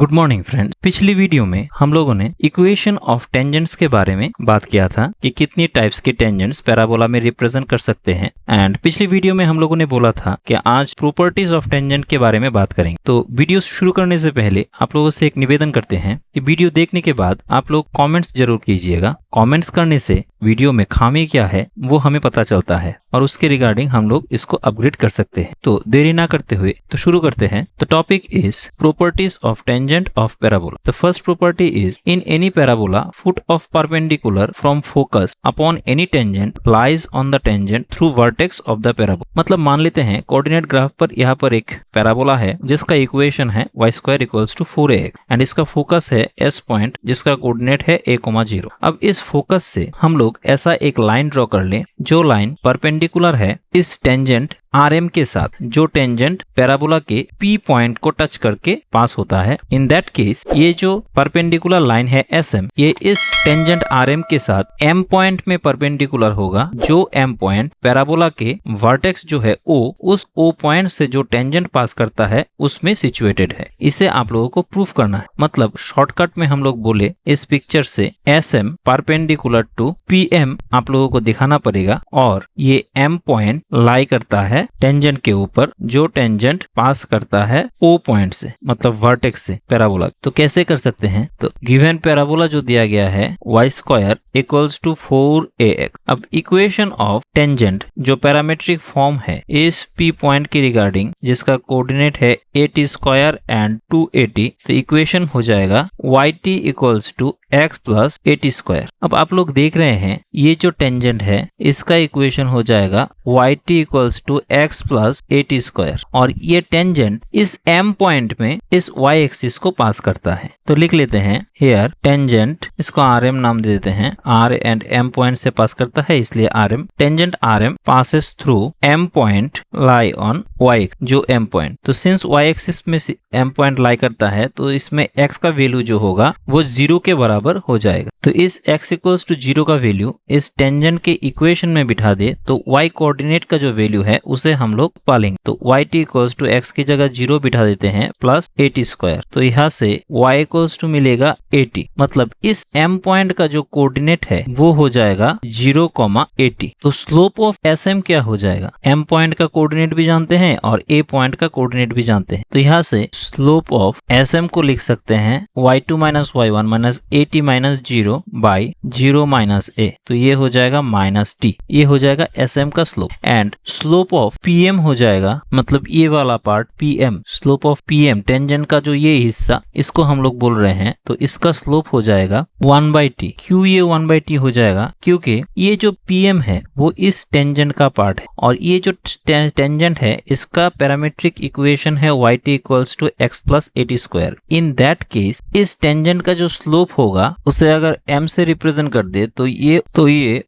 Good morning friends. पिछली video में हम लोगों ने इक्वेशन ऑफ टेंजेंट्स के बारे में बात किया था कि कितनी टाइप्स के टेंजेंट्स पैराबोला में रिप्रेजेंट कर सकते हैं। एंड पिछली वीडियो में हम लोगों ने बोला था कि आज प्रॉपर्टीज ऑफ टेंजेंट के बारे में बात करेंगे। तो वीडियो शुरू करने से पहले आप लोगों से एक निवेदन करते हैं कि वीडियो देखने के बाद आप लोग कॉमेंट्स जरूर कीजिएगा। कॉमेंट्स करने से वीडियो में खामी क्या है वो हमें पता चलता है और उसके रिगार्डिंग हम लोग इसको अपग्रेड कर सकते हैं। तो देरी ना करते हुए तो शुरू करते हैं। तो topic is properties of tangent of parabola. The first property is in any parabola foot of perpendicular from focus upon any tangent lies on the tangent through vertex of the parabola. मतलब मान लेते हैं coordinate graph पर यहाँ पर एक parabola है जिसका इक्वेशन है y² equals to 4ax and इसका फोकस है s पॉइंट जिसका कोऑर्डिनेट है a,0। अब इस फोकस से हम लोग ऐसा एक लाइन ड्रॉ कर लें जो लाइन परपेंडिकुलर है इस टेंजेंट RM के साथ, जो टेंजेंट पैराबोला के P पॉइंट को टच करके पास होता है। इन दैट केस ये जो परपेंडिकुलर लाइन है SM, ये इस टेंजेंट RM के साथ M पॉइंट में परपेंडिकुलर होगा, जो M पॉइंट पैराबोला के वर्टेक्स जो है O, उस O पॉइंट से जो टेंजेंट पास करता है उसमें सिचुएटेड है। इसे आप लोगों को प्रूफ करना है। मतलब शॉर्टकट में हम लोग बोले इस पिक्चर से SM परपेंडिकुलर टू PM आप लोगों को दिखाना पड़ेगा और ये M पॉइंट लाई करता है टेंजेंट के ऊपर, जो टेंजेंट पास करता है O पॉइंट से, मतलब वर्टेक्स से पैराबोला। तो कैसे कर सकते हैं? तो गिवन पैराबोला जो दिया गया है y² इक्वल्स टू 4ax। अब इक्वेशन ऑफ टेंजेंट जो पैरामेट्रिक फॉर्म है इस P पॉइंट की रिगार्डिंग जिसका कोऑर्डिनेट है 80² एंड 280, तो इक्वेशन हो जाएगा yt equals to x plus 80²। अब आप लोग देख रहे हैं ये जो टेंजेंट है इसका इक्वेशन हो जाएगा yt equals to x plus 80² और ये टेंजेंट इस m पॉइंट में इस y एक्सिस को पास करता है। तो लिख लेते हैं हेयर टेंजेंट, इसको rm नाम दे देते हैं। r एंड m पॉइंट से पास करता है इसलिए rm। Tangent rm passes through m point lie on y, जो m पॉइंट। तो सिंस y एक्सिस में m पॉइंट लाई करता है तो इसमें x का वैल्यू जो होगा वो 0 के बराबर हो जाएगा। तो इस x इक्वल्स टू 0 का वैल्यू इस टेंजेंट के इक्वेशन में बिठा दे तो y कोऑर्डिनेट का जो वैल्यू है उसे हम लोग पालेंगे। तो yt इक्वल्स टू x की जगह 0 बिठा देते हैं प्लस 80²। तो यहाँ से y इक्वल्स टू मिलेगा 80। मतलब इस m पॉइंट का जो कोऑर्डिनेट है वो हो जाएगा 0,80। तो स्लोप ऑफ SM क्या हो जाएगा? m पॉइंट का कोऑर्डिनेट भी जानते हैं और a पॉइंट का कोऑर्डिनेट भी जानते हैं। तो यहाँ से स्लोप ऑफ SM को लिख सकते हैं y2 minus y1 minus 80 minus 0 by 0 minus a। तो ये हो जाएगा माइनस t। ये हो जाएगा SM का slope. And slope of PM हो जाएगा, मतलब ये वाला part PM, slope of PM tangent का जो ये हिस्सा इसको हम लोग बोल रहे हैं, तो इसका स्लोप हो जाएगा 1/t। क्यों ये 1/t हो जाएगा? क्योंकि ये जो PM है वो इस टेंजेंट का पार्ट है और ये जो टेंजेंट है इसका पैरामेट्रिक इक्वेशन है yt equals to x plus 80²। In that case इस टेंजेंट का जो स्लोप होगा उसे अगर m से रिप्रेजेंट कर दे तो ये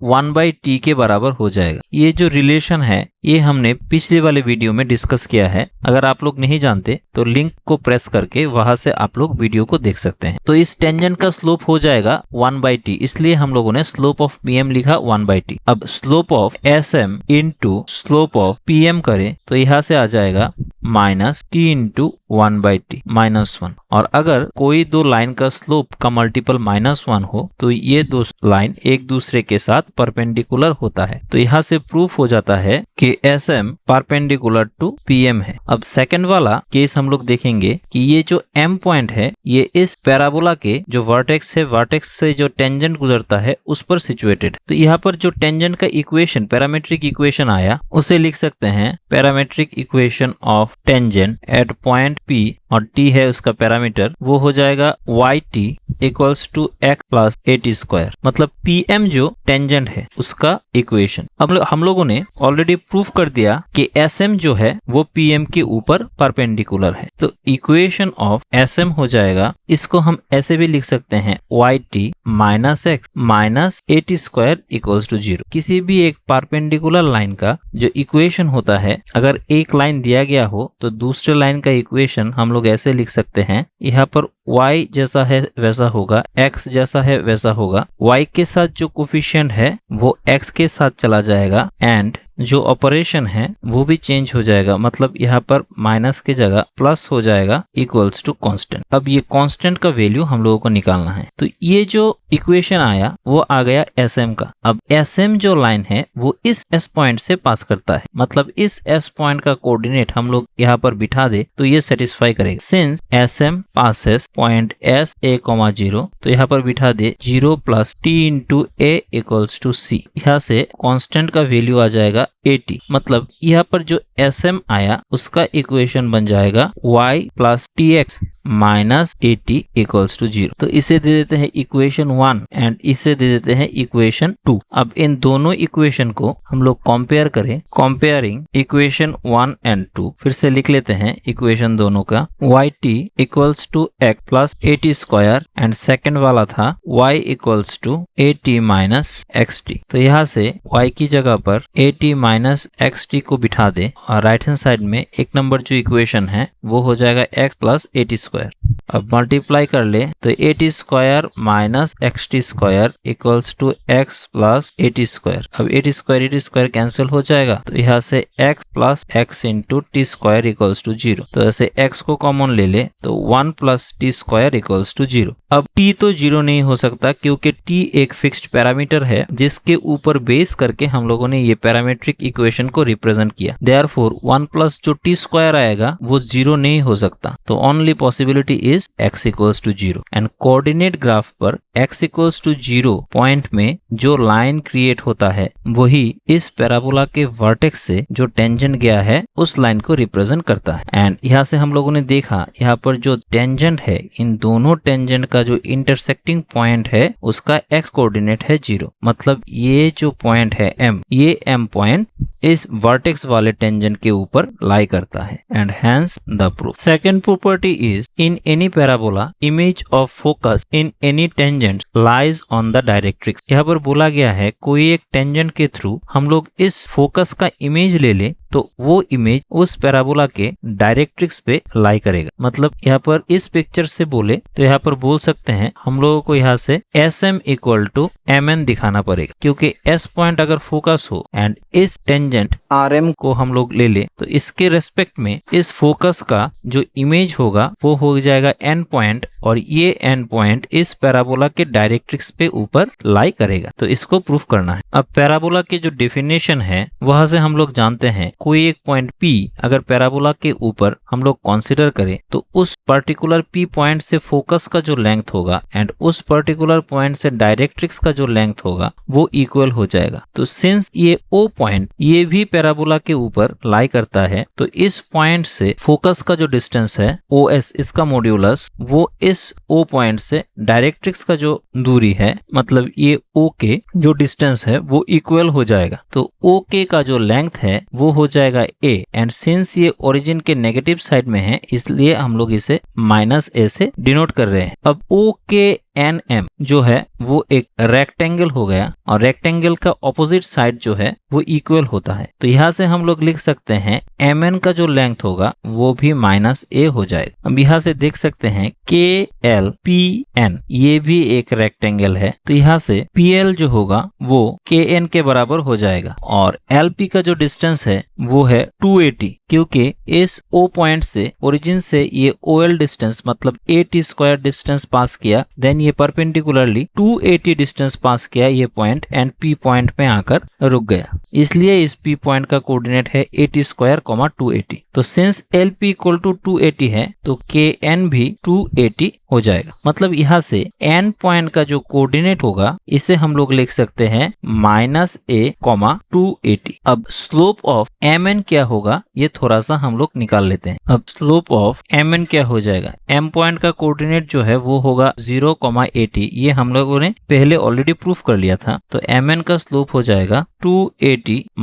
1/t के बराबर हो जाएगा। ये जो रिलेशन है ये हमने पिछले वाले वीडियो में डिस्कस किया है। अगर आप लोग नहीं जानते तो लिंक को प्रेस करके वहां से आप लोग वीडियो को देख सकते हैं। तो इस टेंजेंट का स्लोप हो जाएगा 1/t, इसलिए हम लोगों ने स्लोप ऑफ PM लिखा 1/t। अब slope of SM into slope of PM करें तो यहाँ से आ जाएगा minus t into 1/t minus 1। और अगर कोई दो लाइन का स्लोप का मल्टीपल -1 हो तो ये दो लाइन एक दूसरे के साथ परपेंडिकुलर होता है। तो यहाँ से प्रूफ हो जाता है कि SM परपेंडिकुलर टू PM है। अब सेकंड वाला केस हम लोग देखेंगे कि ये जो M पॉइंट है ये इस पैराबोला के जो वर्टेक्स है, वर्टेक्स से जो टेंजेंट गुजरता है उस पर सिचुएटेड। तो यहाँ पर जो टेंजेंट का इक्वेशन, पैरामेट्रिक इक्वेशन आया उसे लिख सकते हैं parametric equation of tangent at point P और t है उसका पैरामीटर, वो हो जाएगा yt equals to x plus 80²। मतलब PM जो टेंजेंट है उसका इक्वेशन। अब हम लोगों ने ऑलरेडी प्रूफ कर दिया कि SM जो है वो PM के ऊपर परपेंडिकुलर है। तो इक्वेशन ऑफ SM हो जाएगा, इसको हम ऐसे भी लिख सकते हैं yt minus x minus 80² equals to 0। किसी भी एक परपेंडिकुलर लाइन का जो इक्वेशन होता है, अगर एक लाइन दिया गया हो तो दूसरे लाइन का इक्वेशन हम लोग ऐसे लिख सकते हैं, यहाँ पर y जैसा है वैसा होगा, x जैसा है वैसा होगा। y के साथ जो कोफिशिएंट है वो x के साथ चला जाएगा एंड जो ऑपरेशन है वो भी चेंज हो जाएगा, मतलब यहाँ पर माइनस की जगह प्लस हो जाएगा इक्वल्स टू कांस्टेंट। अब ये कांस्टेंट का वैल्यू हम लोगों को निकालना है। तो ये जो इक्वेशन आया वो आ गया SM का। अब SM जो लाइन है वो इस S पॉइंट से पास करता है, मतलब इस S पॉइंट का कोऑर्डिनेट हम लोग यहाँ पर बिठा दे तो ये सेटिस्फाई करेगा। Since SM passes point S A, 0, तो यहाँ पर बिठा दे 0 + t × A = C। यहाँ से कांस्टेंट का वैल्यू आ जाएगा 80, मतलब यहाँ पर जो SM आया उसका इक्वेशन बन जाएगा y + tx - 80 = 0। तो इसे दे देते हैं इक्वेशन 1 एंड इसे दे देते हैं इक्वेशन 2। अब इन दोनों इक्वेशन को हम लोग कंपेयर करें, कंपेयरिंग इक्वेशन 1 एंड 2। फिर से लिख लेते हैं इक्वेशन दोनों का, yt = x + 80² एंड सेकंड वाला था y = 80 - xt। तो यहाँ से y की जगह पर 80 - xt को बिठा दे और राइट हैंड साइड में एक नंबर जो इक्वेशन है वो हो जाएगा x + 80²। अब मल्टीप्लाई कर ले तो 80² - xt² = x + 80²। अब 80² कैंसिल हो जाएगा, तो यहाँ से x + x × t² = 0। तो ऐसे x को कॉमन ले ले तो 1 + t² = 0। अब t तो 0 नहीं हो सकता क्योंकि t एक फिक्स्ड पैरामीटर है जिसके ऊपर बेस करके हम लोगों ने ये पैरामीट्रिक इक्वेशन को रिप्रेजेंट किया। देयरफॉर 1 प्लस जो t² आएगा वो 0 नहीं हो सकता। तो only possibility is x = 0 and coordinate graph पर x = 0 पॉइंट में जो लाइन क्रिएट होता है वही इस पैराबोला के वर्टेक्स से जो टेंजेंट गया है उस लाइन को रिप्रेजेंट करता है। एंड यहाँ से हम लोगों ने देखा यहाँ पर जो टेंजेंट है, इन दोनों टेंजेंट का जो इंटरसेक्टिंग पॉइंट है उसका x कोऑर्डिनेट है 0, मतलब ये जो पॉइंट है M, ये M पॉइंट इस वर्टेक्स वाले टेंजेंट के ऊपर लाई करता है and hence the proof. Second property is in any parabola image of focus in any tangent lies on the directrix. यहाँ पर बोला गया है कोई एक टेंजेंट के थ्रू हम लोग इस फोकस का इमेज ले ले तो वो इमेज उस पैराबोला के डायरेक्ट्रिक्स पे लाई करेगा। मतलब यहाँ पर इस पिक्चर से बोले तो यहाँ पर बोल सकते हैं हम लोगों को यहाँ से SM = MN दिखाना पड़ेगा, क्योंकि S पॉइंट अगर फोकस हो एंड इस टेंजेंट RM को हम लोग ले ले तो इसके रेस्पेक्ट में इस फोकस का जो इमेज होगा वो हो जाएगा N पॉइंट, और ये N पॉइंट इस पैराबोला के डायरेक्ट्रिक्स पे ऊपर लाई करेगा। तो इसको प्रूफ करना है। अब पैराबोला की जो डेफिनेशन है वहां से हम लोग जानते हैं कोई एक पॉइंट P अगर पैराबोला के ऊपर हम लोग कंसीडर करें तो उस पर्टिकुलर P पॉइंट से फोकस का जो लेंथ होगा एंड उस पर्टिकुलर पॉइंट से डायरेक्ट्रिक्स का जो लेंथ होगा वो इक्वल हो जाएगा। तो सिंस ये O पॉइंट ये भी पैराबोला के ऊपर लाई करता है तो इस पॉइंट से फोकस का जो डिस्टेंस है OS, इसका मॉड्यूलस वो इस O पॉइंट से डायरेक्ट्रिक्स का जो दूरी है, मतलब ये OK जो डिस्टेंस है वो इक्वल हो जाएगा। तो OK का जो लेंथ है वो हो जाएगा A एंड सिंस ये ओरिजिन के नेगेटिव साइड में है इसलिए हम लोग इसे -a से डिनोट कर रहे हैं। अब OKNM जो है वो एक रेक्टेंगल हो गया और रेक्टेंगल का ऑपोजिट साइड जो है वो इक्वल होता है। तो यहाँ से हम लोग लिख सकते हैं MN का जो लेंथ होगा वो भी -a हो जाएगा। अब यहाँ से देख सकते हैं KLPN ये भी एक रेक्टेंगल है, तो यहाँ से PL जो होगा वो KN के बराबर हो जाएगा और LP का जो डिस्टेंस है वो है 280, क्योंकि इस O पॉइंट से ओरिजिन से ये OL डिस्टेंस मतलब 80² डिस्टेंस पास किया, देन ये परपेंडिकुलरली 280 डिस्टेंस पास किया ये पॉइंट एंड P पॉइंट पे आकर रुक गया, इसलिए इस P पॉइंट का कोऑर्डिनेट है 80², 280। तो सिंस LP = 280 है तो KN भी 280 हो जाएगा। मतलब यहाँ से N पॉइंट का जो कोऑर्डिनेट होगा इसे हम लोग लिख सकते हैं -a, 280। अब स्लोप ऑफ MN क्या होगा ये थोड़ा सा हम लोग निकाल लेते हैं। अब स्लोप ऑफ MN क्या हो जाएगा, M पॉइंट का कोऑर्डिनेट जो है वो होगा 0, 80। ये हम लोगों ने पहले ऑलरेडी प्रूफ कर लिया था। तो MN का स्लोप हो जाएगा 280 -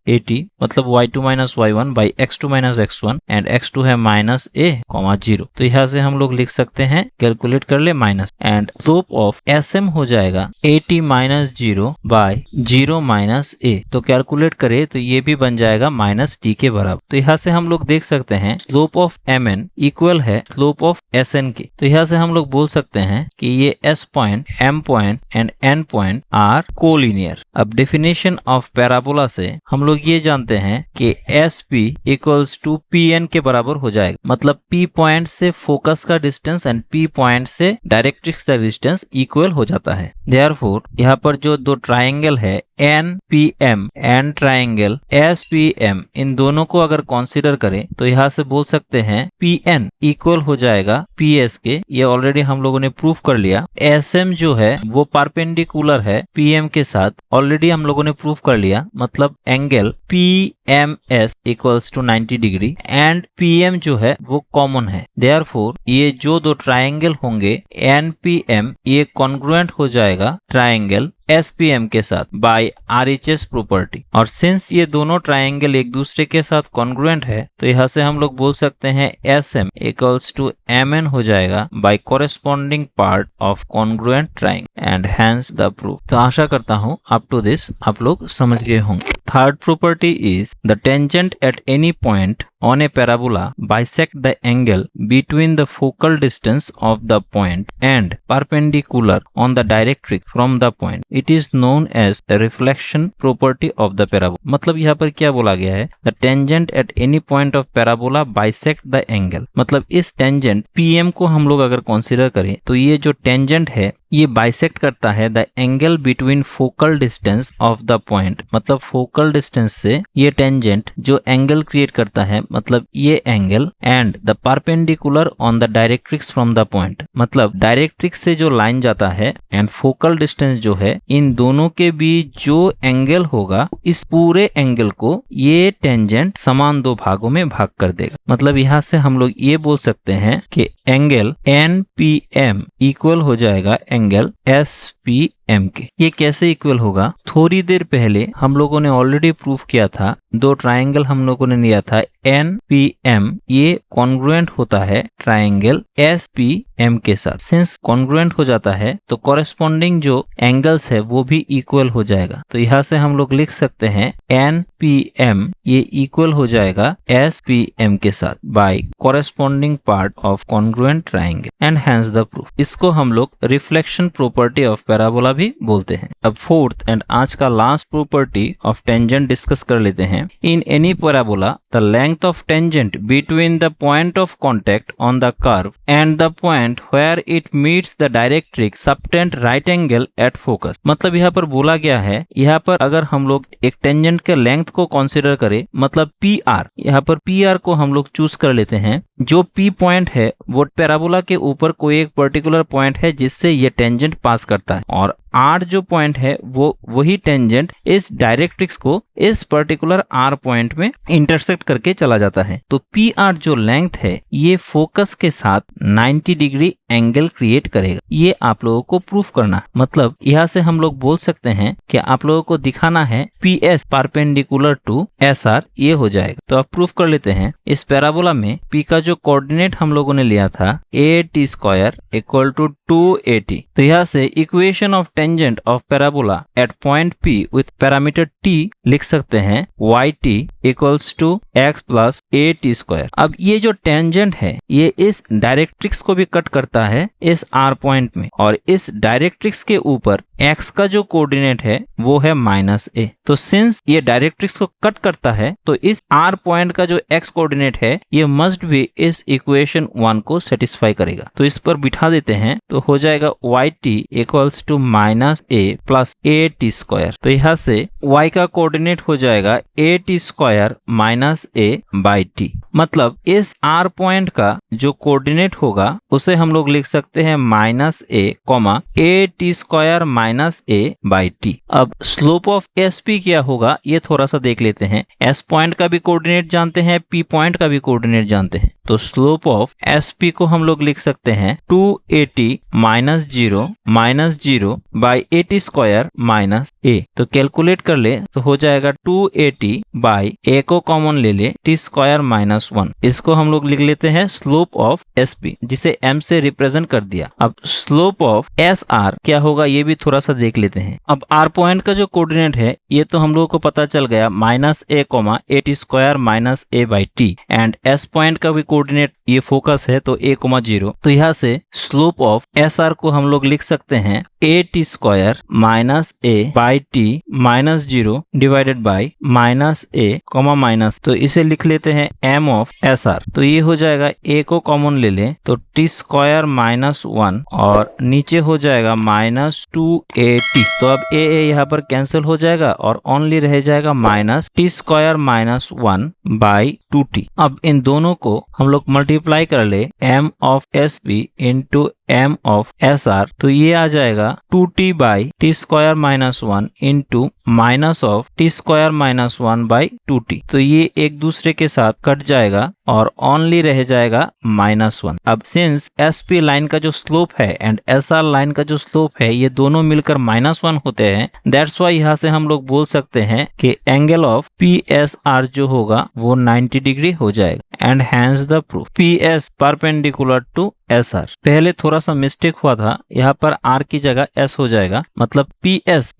80, मतलब y2 - y1 by x2 - x1 and x2 है -a, 0। तो यहाँ से हम लोग लिख सकते हैं हैं, कैलकुलेट कर ले minus, and slope of SM हो जाएगा 80 माइनस 0 बाय 0 माइनस a। तो कैलकुलेट करे तो ये भी बन जाएगा माइनस t के बराबर। तो यहाँ से हम लोग देख सकते हैं स्लोप ऑफ mn इक्वल है स्लोप ऑफ sn के। तो यहाँ से हम लोग बोल सकते हैं कि ये s point, m point and n point are collinear. अब डेफिनेशन ऑफ पैराबोला से हम लोग ये जानते हैं कि SP इक्वल्स टू PN के बराबर हो जाएगा। मतलब P पॉइंट से फोकस का डिस्टेंस एंड P पॉइंट से डायरेक्ट्रिक्स का डिस्टेंस इक्वल हो जाता है। देयरफॉर यहाँ पर जो दो ट्राइंगल है NPM एंड ट्राइंगल SPM, इन दोनों को अगर कंसीडर करें तो यहाँ से बोल सकते हैं PN इक्वल हो जाएगा PS के। ये ऑलरेडी हम लोगों ने प्रूफ कर लिया। SM जो है वो परपेंडिकुलर है PM के साथ, ऑलरेडी हम लोगों ने प्रूफ कर लिया। मतलब angle PMS equals to 90 degree and PM जो है वो कॉमन है। देयरफॉर ये जो दो ट्राइंगल होंगे NPM, ये कॉन्ग्रुएंट हो जाएगा ट्राइंगल SPM के साथ बाय RHS प्रॉपर्टी। और सिंस ये दोनों ट्राइंगल एक दूसरे के साथ कॉन्ग्रुएंट है तो यहाँ से हम लोग बोल सकते हैं SM इक्वल्स टू MN हो जाएगा by corresponding part of congruent triangle and hence the proof. तो आशा करता हूँ अप टू दिस आप लोग समझ गए होंगे। Third property is the tangent at any point on a parabola bisect the angle between the focal distance of the point and perpendicular on the directrix from the point. It is known as the reflection property of the parabola. मतलब यहाँ पर क्या बोला गया है? The tangent at any point of parabola bisect the angle. मतलब इस tangent PM को हम लोग अगर consider करें तो ये जो tangent है ये बाइसेक्ट करता है the angle between focal distance of the point. मतलब फोकल डिस्टेंस से ये टेंजेंट जो एंगल क्रिएट करता है, मतलब ये angle, and the perpendicular on the directrix from the point. मतलब डायरेक्ट्रिक्स से जो लाइन जाता है एंड फोकल डिस्टेंस जो है, इन दोनों के बीच जो एंगल होगा इस पूरे एंगल को ये टेंजेंट समान दो भागों में भाग कर देगा। मतलब यहाँ से हम लोग ये बोल सकते हैं कि एंगल NPM इक्वल हो जाएगा एंगल SPM के। ये कैसे इक्वल होगा? थोड़ी देर पहले हम लोगों ने ऑलरेडी प्रूफ किया था। दो ट्राइंगल हम लोगों ने लिया था NPM, ये कॉन्ग्रुएंट होता है ट्राइंगल SPM के साथ। सिंस कॉन्ग्रुएंट हो जाता है तो कॉरेस्पॉन्डिंग जो एंगल्स है वो भी इक्वल हो जाएगा। तो यहाँ से हम लोग लिख सकते हैं NPM ये इक्वल हो जाएगा SPM के साथ by corresponding part of congruent triangle and hence the proof. इसको हम लोग रिफ्लेक्शन प्रॉपर्टी ऑफ पैराबोला भी बोलते हैं। अब फोर्थ एंड आज का last property of tangent discuss कर लेते हैं। In any parabola the length of tangent between the point of contact on the curve and the point where it meets the directrix subtend right angle at focus. मतलब यहाँ पर बोला गया है, यहाँ पर अगर हम लोग एक टेंजेंट के लेंथ को कंसीडर करें, मतलब PR, यहाँ पर PR को हम लोग चूज कर लेते हैं। जो P पॉइंट है वो पैराबोला के ऊपर कोई एक पर्टिकुलर पॉइंट है जिससे ये टेंजेंट पास करता है, और R जो पॉइंट है वो वही टेंजेंट इस डायरेक्ट्रिक्स को इस पर्टिकुलर R पॉइंट में इंटरसेक्ट करके चला जाता है। तो PR जो लेंथ है ये फोकस के साथ 90 डिग्री एंगल क्रिएट करेगा। ये आप लोगों को प्रूफ करना। मतलब यहाँ से हम लोग बोल सकते हैं कि आप लोगों को दिखाना है PS परपेंडिकुलर टू SR, ये हो जाएगा। तो आप प्रूफ कर लेते हैं। इस पैराबोला में P का जो कोऑर्डिनेट हम लोगों ने लिया था AT² इक्वल टू 280। तो यहाँ से equation of tangent of parabola at point P with parameter T लिख सकते हैं YT equals to x plus AT²। अब ये जो टेंजेंट है ये इस डायरेक्ट्रिक्स को भी कट करता है इस R पॉइंट में, और इस डायरेक्ट्रिक्स के ऊपर x का जो कोऑर्डिनेट है वो है -a। तो सिंस ये डायरेक्ट्रिक्स को कट करता है तो इस R पॉइंट का जो x कोऑर्डिनेट है ये मस्ट भी इस इक्वेशन 1 को सेटिस्फाई करेगा। तो इस पर बिठा देते हैं तो हो जाएगा YT equals to -a plus AT²। तो यहाँ से y का कोऑर्डिनेट हो जाएगा AT² minus a by t। मतलब इस R पॉइंट का जो कोऑर्डिनेट होगा उसे हम लोग लिख सकते हैं -a, AT² minus a by t। अब स्लोप ऑफ SP क्या होगा ये थोड़ा सा देख लेते हैं। S पॉइंट का भी कोऑर्डिनेट जानते हैं, P पॉइंट का भी कोऑर्डिनेट जानते हैं। तो स्लोप ऑफ SP को हम लोग लिख सकते हैं 280 minus 0 by 80 square minus a। तो कैलकुलेट कर ले तो हो जाएगा 280 बाई a को कॉमन ले ले t स्क्वायर माइनस 1। इसको हम लोग लिख लेते हैं स्लोप ऑफ SP, जिसे m से रिप्रेजेंट कर दिया। अब स्लोप ऑफ SR क्या होगा ये भी थोड़ा सा देख लेते हैं। अब R पॉइंट का जो कोऑर्डिनेट है ये तो हम लोगों को पता चल गया minus a comma 80 square minus a by t, and S point का भी कोऑर्डिनेट ये फोकस है तो a कोमा 0। तो यहाँ से स्लोप ऑफ SR को हम लोग लिख सकते हैं AT square minus a by T minus 0 divided by minus a comma minus, तो इसे लिख लेते हैं m ऑफ SR। तो ये हो जाएगा a को कॉमन ले ले तो t स्क्वायर माइनस 1 और नीचे हो जाएगा माइनस 2AT। तो अब a यहाँ पर कैंसिल हो जाएगा और ओनली रह जाएगा minus t square minus 1 by 2t। अब इन दोनों को हम लोग मल्टीप्लाई कर ले m of SP into m of SR, तो ये आ जाएगा 2t by T square minus 1 into minus of T square minus 1 by 2t। तो ये एक दूसरे के साथ कट जाएगा और ओनली रह जाएगा माइनस 1। अब सिंस SP लाइन का जो स्लोप है एंड SR लाइन का जो स्लोप है ये दोनों मिलकर माइनस 1 होते हैं, दैट्स वाई यहाँ से हम लोग बोल सकते हैं कि एंगल ऑफ PSR जो होगा वो 90 डिग्री हो जाएगा and hence the proof PS perpendicular to SR। पहले थोड़ा सा मिस्टेक हुआ था, यहाँ पर R की जगह S हो जाएगा, मतलब PS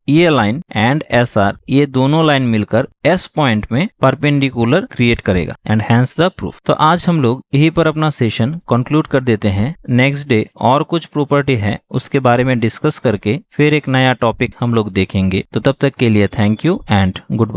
ये लाइन एंड SR ये दोनों लाइन मिलकर S पॉइंट में परपेंडिकुलर क्रिएट करेगा एंड हैंस द प्रूफ। तो आज हम लोग यहीं पर अपना सेशन कंक्लूड कर देते हैं। नेक्स्ट डे और कुछ प्रॉपर्टी है उसके बारे में डिस्कस करके फिर एक नया टॉपिक हम लोग देखेंगे। तो तब तक के लिए thank you and good bye.